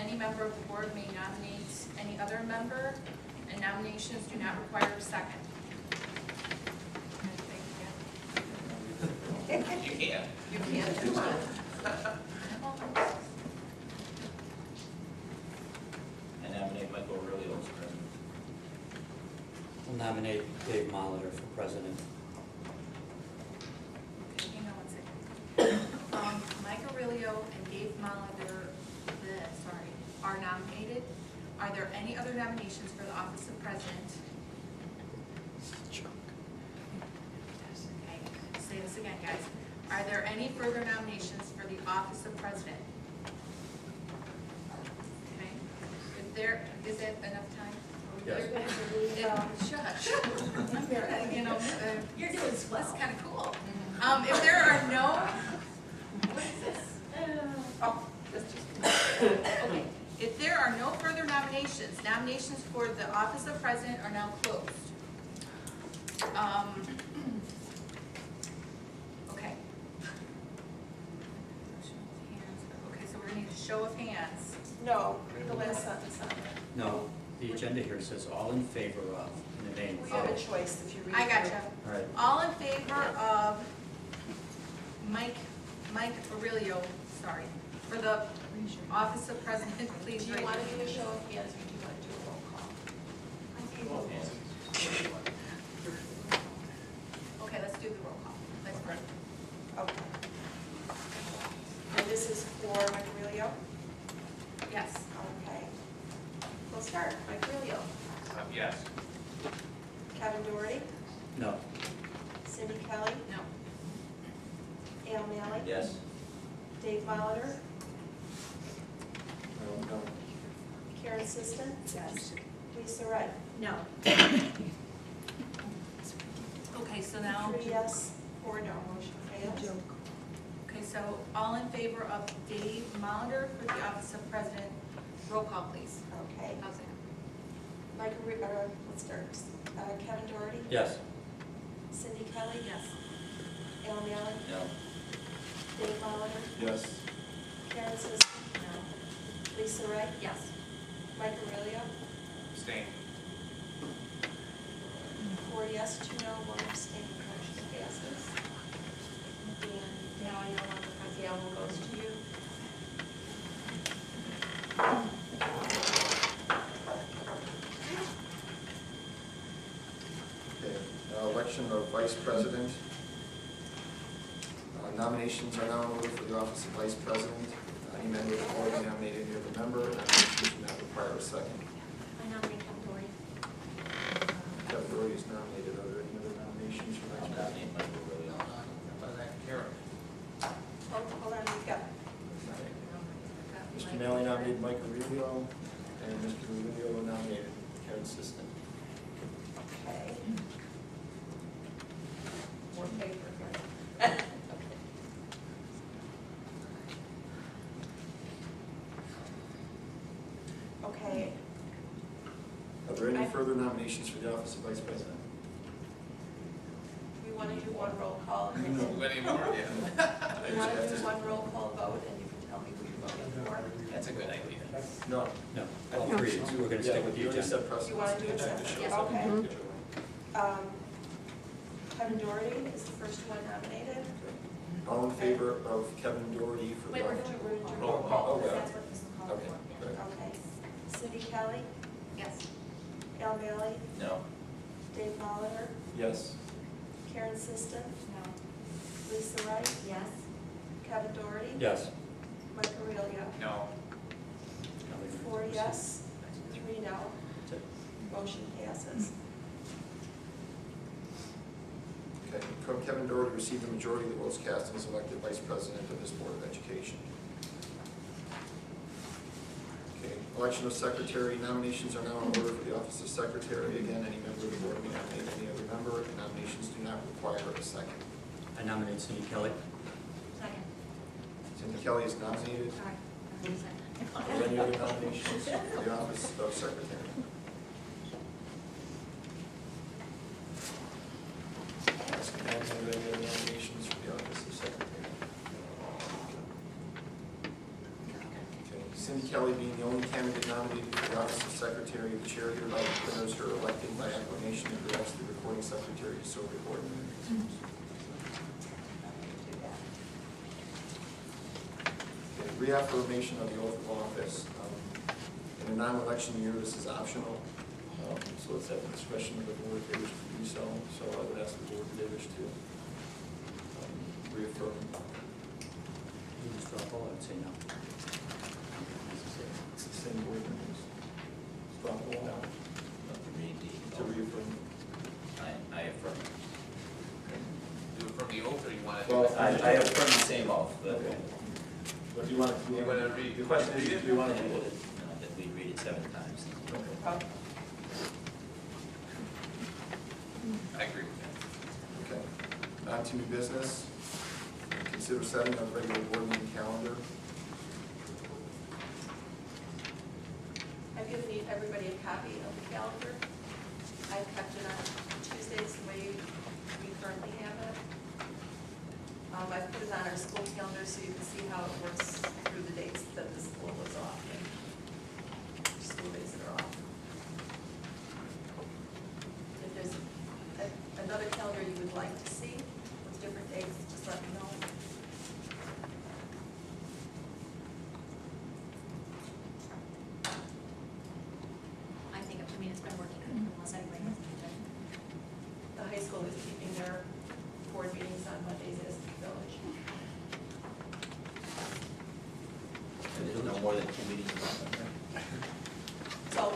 any member of the board may nominate any other member, and nominations do not require a second. You can't. You can't do it. I nominate Michael Aurelio as president. I'll nominate Dave Molitors for president. Okay, hang on one second. Mike Aurelio and Dave Molitor, are nominated. Are there any other nominations for the office of president? Okay, say this again, guys. Are there any further nominations for the office of president? Okay, if there, is it enough time? Yes. Shush. You know, You're doing swell. that's kind of cool. If there are no, what is this? Oh, that's just. Okay, if there are no further nominations, nominations for the office of president are now closed. Okay. Okay, so we're gonna need a show of hands. No, read the last sentence on there. No, the agenda here says all in favor of, in the name. We have a choice if you read. I gotcha. All right. All in favor of Mike Aurelio, sorry, for the office of president, please Do you raise your want to hand. do a show of hands or do you want to do a roll call? Both hands. Okay, let's do the roll call. Let's run. Okay. And this is for Mike Aurelio? Yes. Okay. We'll start. Mike Aurelio. Yes. Kevin Doherty. No. Cindy Kelly. No. Al Malley. Yes. Dave Molitor. No. Karen Siston. Yes. Lisa Wright. No. Okay, so now, 3 yes, 4 no. Motion fails. okay, so all in favor of Dave Molitor for the office of president, roll call, please. Okay. How's that? Mike let's start. Kevin Doherty. Yes. Cindy Kelly. Yes. Al Malley. No. Dave Molitor. Yes. Karen Siston. No. Lisa Wright. Yes. Mike Aurelio. Abstain. 4 yes, 2 no, 1 abstain. Motion passes. And now I know what the gavel goes to you. Okay, election of vice president. Nominations are now in order for the office of vice president. Any member of the board may nominate any other member, and nominations do not require a second. I nominate Kevin Doherty. Kevin Doherty is nominated. Are there any other nominations for I'll vice president? nominate Michael Aurelio. Karen. Hold on, we've got. Mr. Malley nominated Mike Aurelio, and Mr. Aurelio nominated Karen Siston. Okay. More paper here. Okay, Are there any further nominations for the office of vice president? we want to do one roll call. and then- Anymore? We want to do one roll call vote, and you can tell me who you voted for. That's a good idea. No. No. All three. So we're going to stick with the You already agenda. set precedent. You want to do it separately? Yes. Okay. Kevin Doherty is the first one nominated. All in favor of Kevin Doherty for the Wait, we're office? doing Roll call. Okay. That's what this is called. Okay, good. Okay. Cindy Kelly, Yes. Al Malley, No. Dave Molitor, Yes. Karen Siston, No. Lisa Wright, Yes. Kevin Doherty. Yes. Mike Aurelio. No. 4 yes, 3 no. That's it. Motion passes. Okay, Kevin Doherty received the majority of the votes cast and was elected vice president of this Board of Education. Okay, election of secretary. Nominations are now in order for the office of secretary. Again, any member of the board may nominate any other member, and nominations do not require a second. I nominate Cindy Kelly. Second. Cindy Kelly is nominated. Are there any other nominations for the office of secretary? Asking if there are any other nominations for the office of secretary. Okay, Cindy Kelly being the only candidate nominated for the office of secretary, the chair hereby declares her elected by acclamation and directs the recording secretary to so record. Okay, reaffirmation of the oath of office. In a non-election year, this is optional, so it's at the discretion of the board if they wish to do so. So I would ask the board if they wish to reaffirm. You just drop all and say no. It's the same board members. Stop all out to reaffirm. I affirm. Do it from the oath, or you want to? Well, I affirm the same oath, but Okay. But do you want to? You want to read? The question is, do you want to read it? that we read it 7 times. Okay. I agree with that. Okay. On to new business. Consider setting a regular board meeting calendar. I've given everybody a copy of the calendar. I've kept it on Tuesdays the way we currently have it. I've put it on our school calendar so you can see how it works through the dates that the school was off and school days that are off. If there's another calendar you would like to see with different dates, just let me know. I think, I mean, it's been working unless anybody has anything. The high school is keeping their board meetings on Mondays as the village. And there's no more than 2 meetings a month. So,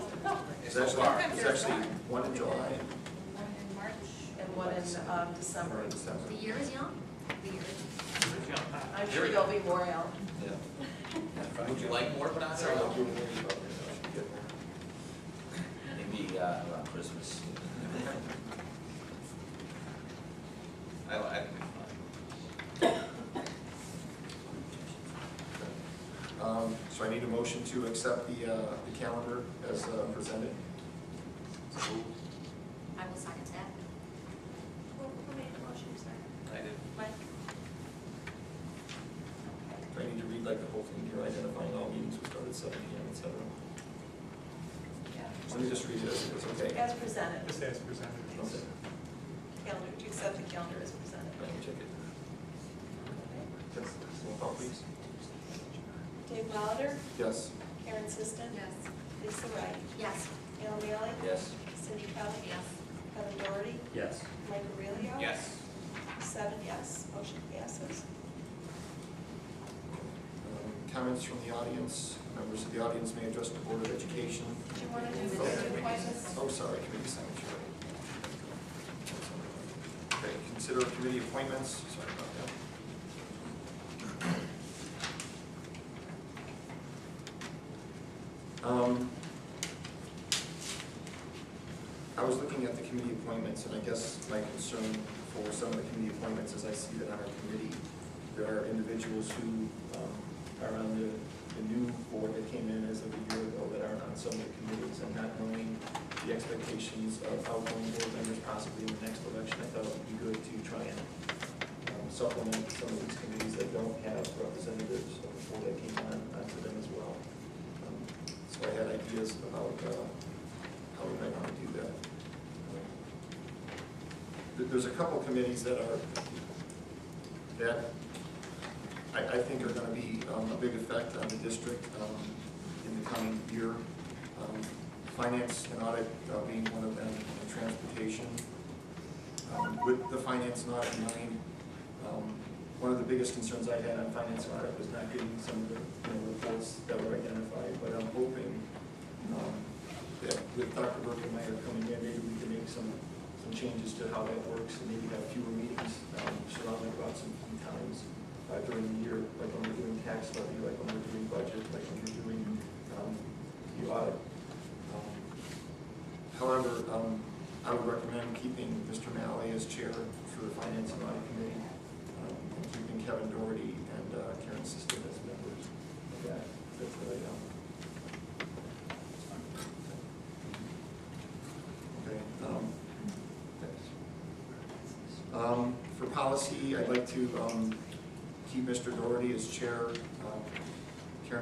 It's So actually, far. it's actually one in July One in March. and one in and December. one in December. The year is young. The year is I'm sure there'll be more out. Yeah. Would you like more, but not? Sorry, I'll do it later, but I should get more. Maybe around Christmas. I think So I need a motion to accept the calendar as presented. I will second that. Who made the motion, sorry? I did. Mike? Do I need to read like the whole thing here, identifying all meetings will start at 7 p.m., et cetera? Yeah. Let me just read it as it is, okay? As presented. Just as presented. Okay, Calendar, to accept the calendar as presented. let me check it. Yes, roll call, please. Dave Molitors, Yes. Karen Siston. Yes. Lisa Wright. Yes. Al Bailey. Yes. Cindy Kelly. Yes. Kevin Doherty. Yes. Mike Aurelio. Yes. 7 yes, motion passes. Comments from the audience. Members of the audience may address the Board of Education. Do you want to do the committee appointments? Oh, sorry, committee assignments, you're right. Okay, consider committee appointments, sorry about that. I was looking at the committee appointments, and I guess my concern for some of the committee appointments is I see that on our committee, there are individuals who are on the new board that came in as of a year ago that aren't on some of the committees, and not knowing the expectations of outgoing board members possibly in the next election, I thought it would be good to try and supplement some of these committees that don't have representatives before they came onto them as well. So I had ideas about how we might want to do that. There's a couple committees that I think are going to be a big effect on the district in the coming year. Finance and audit being one of them, and transportation. With the finance and audit in mind, one of the biggest concerns I had on finance and audit was not getting some of the reports that were identified, but I'm hoping that with Dr. Berkemeyer coming in, maybe we can make some changes to how that works and maybe have fewer meetings surrounding about some key times during the year, like when we're doing tax levy, like when we're doing budget, like when we're doing the audit. However, I would recommend keeping Mr. Malley as chair for the Finance and Audit Committee, and keeping Kevin Doherty and Karen Siston as members of that. That's what I know. Okay. For policy, I'd like to keep Mr. Doherty as chair